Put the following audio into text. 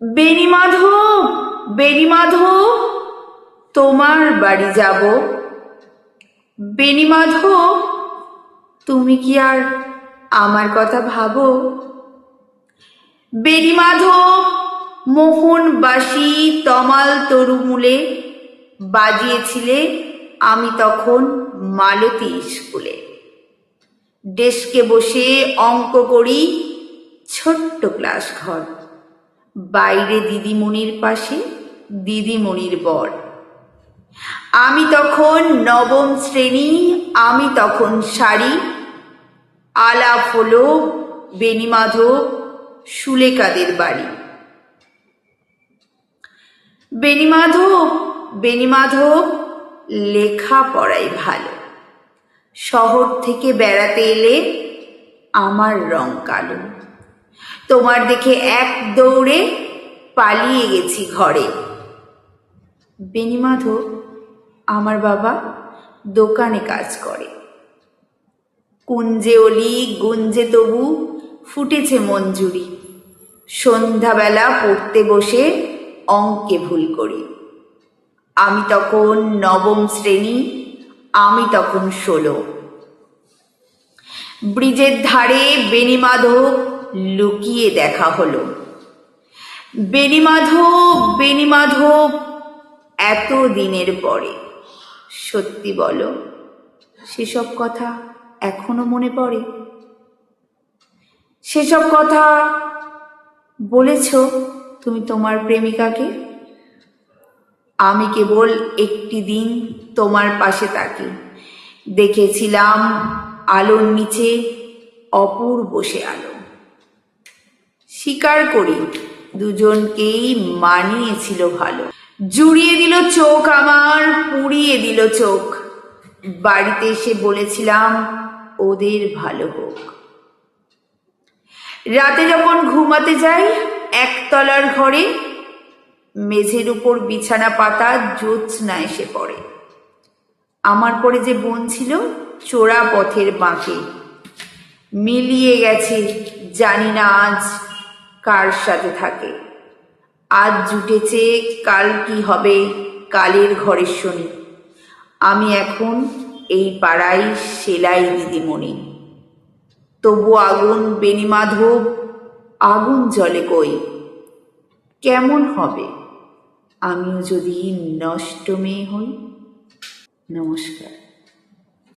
বেণীমাধব, বেণীমাধব, তোমার বাড়ি যাব। বেণীমাধব, তুমি কি আর আমার কথা ভাবো? বেণীমাধব, মোহনবাসী তমাল তরুমূলে বাজিয়েছিলে আমি তখন মালতী স্কুলে। ডেস্কে বসে অঙ্ক করি, ছোট্ট ক্লাস ঘর, বাইরে দিদিমণির পাশে দিদিমণির বর। আমি তখন নবম শ্রেণী, আমি তখন শাড়ি, আলাপ হলো বেণীমাধব সুলেকাদের বাড়ি। বেণীমাধব, বেণীমাধব, লেখাপড়াই ভালো, শহর থেকে বেড়াতে এলে আমার রং কালো। তোমার দেখে এক দৌড়ে পালিয়ে গেছি ঘরে। বেণীমাধব, আমার বাবা দোকানে কাজ করে। কুঞ্জে অলি গুঞ্জে তবু ফুটেছে মঞ্জুরি, সন্ধ্যাবেলা পড়তে বসে অঙ্কে ভুল করি। আমি তখন নবম শ্রেণী, আমি তখন 16। ব্রিজের ধারে বেণীমাধব লুকিয়ে দেখা হলো। বেণীমাধব, বেণীমাধব, এত দিনের পরে সত্যি বলো, সেসব কথা এখনো মনে পড়ে? সেসব কথা বলেছ তুমি তোমার প্রেমিকাকে? আমি কেবল একটি দিন তোমার পাশে তাকি দেখেছিলাম আলোর নিচে অপূর্ব সে আলো। স্বীকার করি দুজনকেই মানিয়েছিল ভালো। জুড়িয়ে দিল চোখ আমার, পুড়িয়ে দিল চোখ। বাড়িতে এসে বলেছিলাম ওদের ভালো হোক। রাতে যখন ঘুমাতে যাই একতলার ঘরে, মেঝের উপর বিছানা পাতা জ্যোৎস্না এসে পড়ে। আমার পরে যে বোন ছিল চোরা পথের বাঁকে, মিলিয়ে গেছে জানি না আজ কার সাথে থাকে। আজ জুটেছে কাল কি হবে কালের ঘরের শনি। আমি এখন এই পাড়ায় সেলাই দিদিমণি। তবু আগুন বেণীমাধব, আগুন জ্বলে কই। কেমন হবে আমিও যদি নষ্ট মেয়ে হই? নমস্কার।